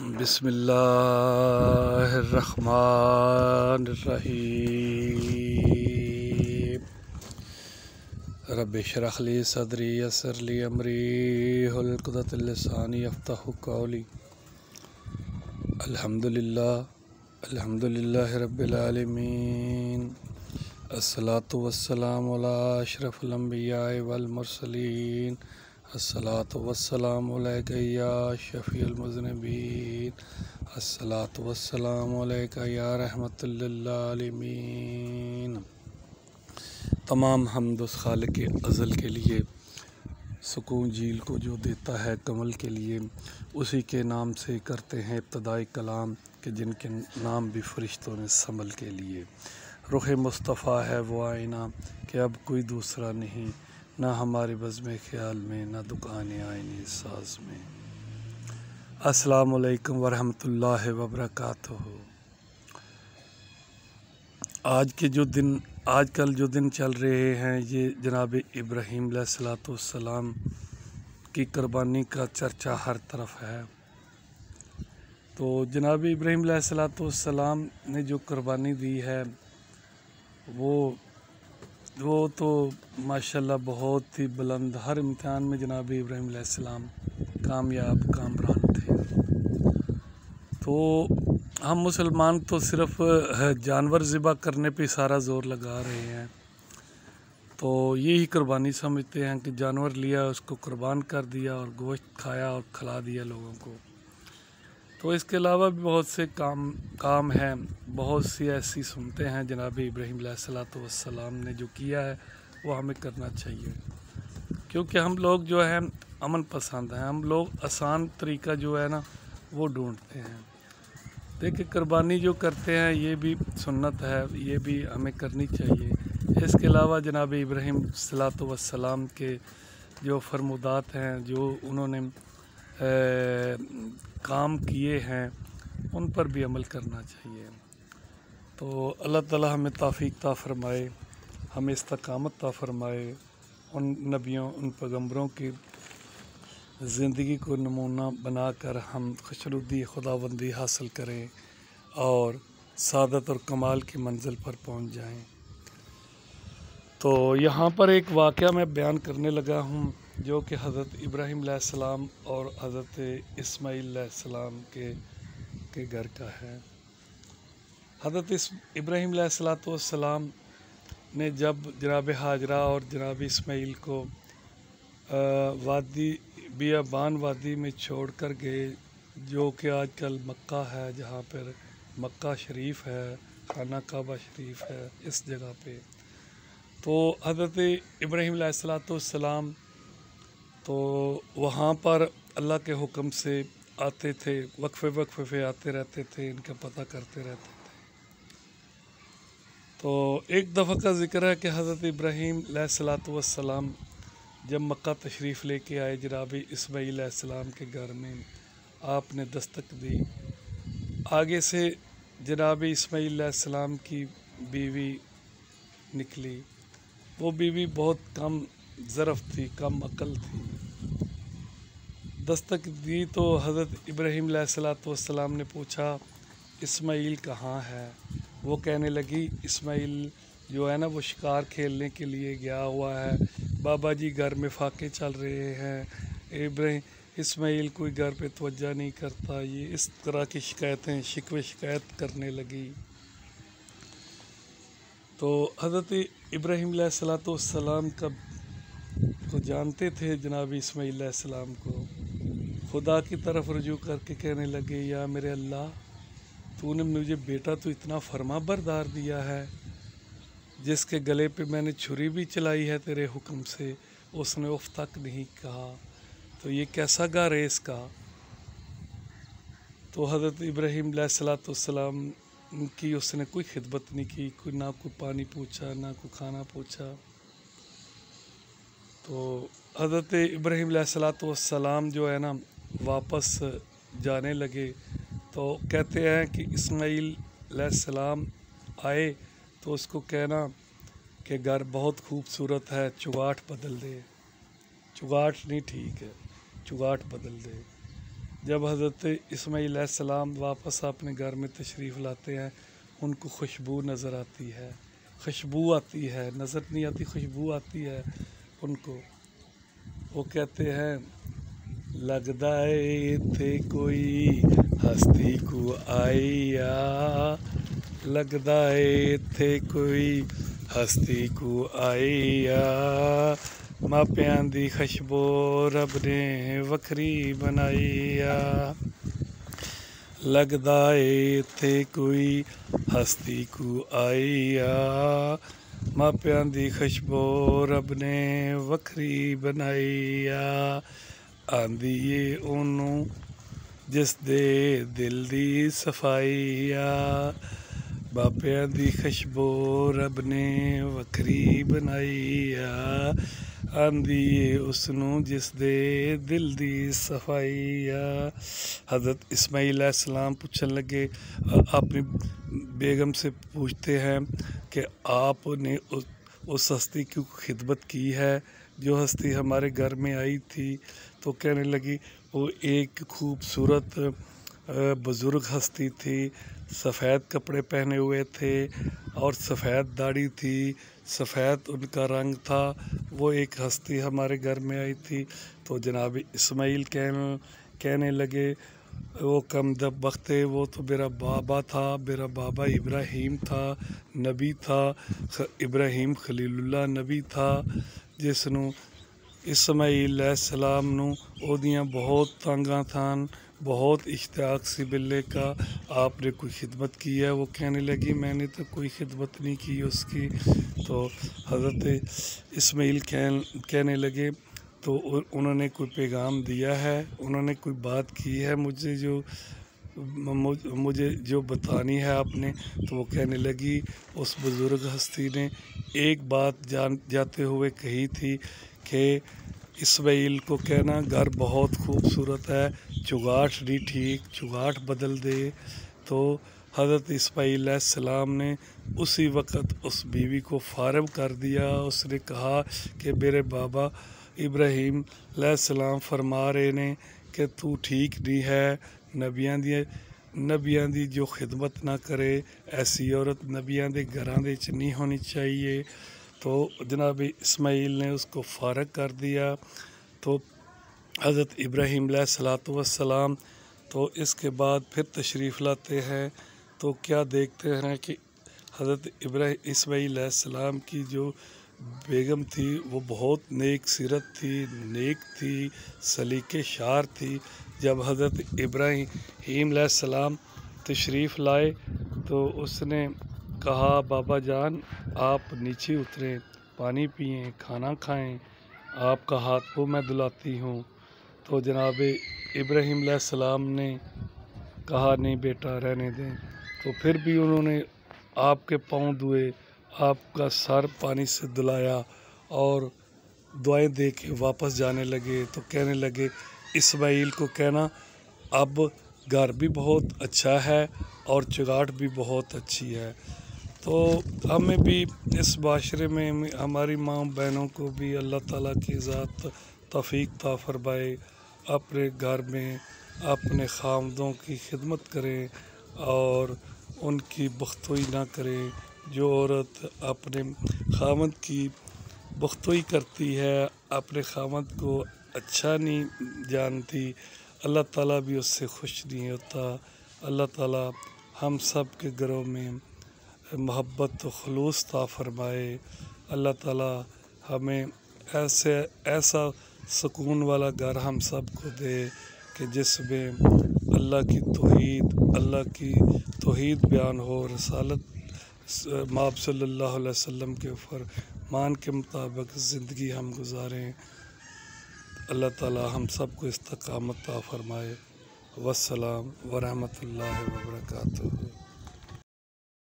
बिस्मिल्लाहिर्रहमानिर्रहीम। रब्बि इश्रह ली सदरी यस्सिर ली अमरी हुलुल उक़दतम लिसानी यफ़क़हू क़ौली। अल्हम्दुलिल्लाहि रब्बिल आलमीन। अस्सलातु वस्सलामु अला अशरफिल अंबियाइ वल मुरसलीन। अस्सलातु वस्सलामु अलैका या शफ़ीउल मुज़निबीन। अस्सलातु वस्सलामु अलैका या रहमतुल लिल आलमीन। तमाम हम्द उस खालिक अज़ल के लिए, सुकून झील को जो देता है कमल के लिए, उसी के नाम से करते हैं इब्तिदाई कलाम कि जिनके नाम भी फरिश्तों ने संभल के लिए। रुख़ मुस्तफ़ा है वो आईना कि अब कोई दूसरा नहीं, ना हमारे बज़्म ख़याल में, ना दुकान आईने साज़ में। अस्सलामु अलैकुम वरहमतुल्लाहि वबरकातुहू। आजकल जो दिन चल रहे हैं, ये जनाब इब्राहीम अलैहिस्सलाम की कुर्बानी का चर्चा हर तरफ है। तो जनाब इब्राहीम अलैहिस्सलाम ने जो कुर्बानी दी है वो तो माशाल्लाह बहुत ही बुलंद, हर इम्तिहान में जनाब इब्राहीम अलैहिस्सलाम कामयाब कामरान थे। तो हम मुसलमान तो सिर्फ़ जानवर ज़िबा करने पे सारा ज़ोर लगा रहे हैं। तो यही कुर्बानी समझते हैं कि जानवर लिया, उसको कुर्बान कर दिया और गोश्त खाया और खिला दिया लोगों को। तो इसके अलावा भी बहुत से काम हैं, बहुत सी ऐसी सुनते हैं जनाब इब्राहीम अलैहिस्सलाम ने जो किया है वो हमें करना चाहिए, क्योंकि हम लोग जो है अमन पसंद हैं। हम लोग आसान तरीका जो है ना वो ढूंढते हैं। देखिए, कुर्बानी जो करते हैं ये भी सुन्नत है, ये भी हमें करनी चाहिए। इसके अलावा जनाब इब्राहीम अलैहिस्सलाम के जो फरमुदात हैं, जो उन्होंने काम किए हैं, उन पर भी अमल करना चाहिए। तो अल्लाह ताला हमें तौफ़ीक़ अता फ़रमाए, हमें इस्तक़ामत अता फ़रमाए, उन नबियों, उन पैगम्बरों की ज़िंदगी को नमूना बनाकर हम खुशनुदी खुदाबंदी हासिल करें और सादत और कमाल की मंजिल पर पहुंच जाएं। तो यहाँ पर एक वाक़या मैं बयान करने लगा हूँ जो कि हज़रत इब्राहीम अलैहिस्सलाम और हज़रत इस्माईल अलैहिस्सलाम के घर का है। हज़रत इब्राहीम अलैहिस्सलाम ने जब जनाब हाजरा और जनाब इस्माईल को वादी बियाबान वादी में छोड़ कर गए, जो कि आजकल मक्का है, जहाँ पर मक्का शरीफ है, खाना काबा शरीफ है, इस जगह पे। तो हज़रत इब्राहीम अलैहिस्सलाम तो वहाँ पर अल्लाह के हुक्म से आते थे, वक्फ़े पे आते रहते थे, इनका पता करते रहते थे। तो एक दफ़ा का ज़िक्र है कि हज़रत इब्राहीम अलैहिस्सलाम जब मक्का तशरीफ़ लेके आए, जनाब इस्माईल अलैहिस्सलाम के घर में आपने दस्तक दी। आगे से जनाब इस्माईल अलैहिस्सलाम की बीवी निकली। वो बीवी बहुत कम ज़रफ़ थी, कम अकल थी। दस्तक दी तो हज़रत इब्राहीम अलैहिस्सलाम ने पूछा, इस्माईल कहाँ है? वो कहने लगी, इस्माईल जो है ना वो शिकार खेलने के लिए गया हुआ है, बाबा जी घर में फाके चल रहे हैं, इस्माईल कोई घर पे तवज्जो नहीं करता। ये इस तरह की शिकायतें शिकायत करने लगी। तो हज़रत इब्राहीम अलैहिस्सलाम को जानते थे जनाब इस्माईल अलैहिस्सलाम को, खुदा की तरफ रुजू करके कहने लगे, या मेरे अल्लाह, तूने मुझे बेटा तो इतना फरमा बरदार दिया है, जिसके गले पे मैंने छुरी भी चलाई है तेरे हुक्म से, उसने उफ तक नहीं कहा, तो ये कैसा घर है इसका? तो हज़रत इब्राहीम अलैहिस्सलाम की उसने कोई खिदमत नहीं की, कोई ना कोई पानी पूछा, ना कोई खाना पूछा। तो हज़रत इब्राहीम अलैहिस्सलाम जो है ना वापस जाने लगे, तो कहते हैं कि इस्माईल अलैहिस्सलाम आए तो उसको कहना कि घर बहुत खूबसूरत है, चुगाट बदल दे। चुगाट नहीं ठीक है, चुगाट बदल दे। जब हज़रत इस्माईल अलैहिस्सलाम वापस अपने घर में तशरीफ़ लाते हैं, उनको खुशबू नज़र आती है, खुशबू आती है, नज़र नहीं आती, खुशबू आती है उनको। वो कहते हैं, लगदा है थे कोई हस्ती को आईया, लगदा है थे कोई हस्ती को आईया, मापियां दी खुशबू रब ने वखरी बनाईया। लगदा है थे कोई हस्ती को आईया, मापियां दी खुशबू रब ने वखरी बनाईया। आंदी ए ओनू जिस दे दिल दी सफाईया, मापियां दी खुशबू रब ने वखरी बनाईया। आंदी ए उसनू जिस दे दिल दी सफाईया। हज़रत इस्माईल अलैहिस्सलाम पूछने लगे, अपनी बेगम से पूछते हैं कि आपने उस हस्ती की खिदमत की है जो हस्ती हमारे घर में आई थी। तो कहने लगी, वो एक खूबसूरत बुज़ुर्ग हस्ती थी, सफ़ेद कपड़े पहने हुए थे और सफ़ेद दाढ़ी थी, सफ़ेद उनका रंग था। वो एक हस्ती हमारे घर में आई थी। तो जनाब इस्माईल कहने लगे, वो कम दब वक्त है, वो तो मेरा बाबा था, मेरा बाबा इब्राहीम था, नबी था, इब्राहीम खलीलुल्लाह नबी था, जिसनू इस्माईल अलैहिस्सलाम नू ओदियां बहुत तांगा थान, बहुत इश्तियाक सी बिल्ले का, आपने कोई खिदमत की है। वो कहने लगी, मैंने तो कोई खिदमत नहीं की उसकी। तो हज़रत इस्माईल कहने लगे, तो उन्होंने कोई पैगाम दिया है, उन्होंने कोई बात की है मुझे जो बतानी है आपने। तो वो कहने लगी, उस बुज़ुर्ग हस्ती ने एक बात जाते हुए कही थी कि इस्माईल को कहना घर बहुत खूबसूरत है, चुगाठ नहीं ठीक, चुगाठ बदल दे। तो हज़रत इस्माईल अलैहिस्सलाम ने उसी वक़्त उस बीवी को फारग कर दिया। उसने कहा कि मेरे बाबा इब्राहीम अलैहिस्सलाम फरमा रहे ने कि तू ठीक नहीं है, नबियां दी जो खिदमत ना करे, ऐसी औरत नबियां दे घरां दे च नहीं होनी चाहिए। तो जनाब इस्माईल ने उसको फारग कर दिया। तो हज़रत इब्राहीम अलैहिस्सलाम तो इसके बाद फिर तशरीफ़ लाते हैं। तो क्या देखते हैं कि हज़रत इस्माईल अलैहिस्सलाम की जो बेगम थी वो बहुत नेक सीरत थी, नेक थी, सलीके शार थी। जब हज़रत इब्राहीम अलैहिस्सलाम तशरीफ़ लाए तो उसने कहा, बाबा जान आप नीचे उतरें, पानी पिएं, खाना खाएं, आपका हाथ को मैं दुलाती हूँ। तो जनाब इब्राहीम अलैहिस्सलाम ने कहा, नहीं बेटा रहने दें। तो फिर भी उन्होंने आपके पाँव धोए, आपका सर पानी से धुलाया और दुआएं दे के वापस जाने लगे। तो कहने लगे, इस्माईल को कहना अब घर भी बहुत अच्छा है और चुगाट भी बहुत अच्छी है। तो हमें भी इस माशरे में हमारी माँ बहनों को भी अल्लाह ताला की ज़ात तौफीक ता फरमाए, अपने घर में अपने खामदों की खिदमत करें और उनकी बख्तोई ना करें। जो औरत अपने खामद की बख्तोई करती है, अपने खामद को अच्छा नहीं जानती, अल्लाह ताला भी उससे खुश नहीं होता। अल्लाह ताला हम सब के घरों में मोहब्बत व खुलूस ता फरमाए। अल्लाह ताला हमें ऐसा सुकून वाला घर हम सब को दे कि जिसमें अल्लाह की तौहीद बयान हो, रसालत माब सल्लल्लाहु अलैहि वसल्लम के फरमान के मुताबिक ज़िंदगी हम गुजारें। अल्लाह ताला हम सब को इस्तकामत ता फरमाए। वस्सलाम व रहमतुल्लाहि व बरकातुहू।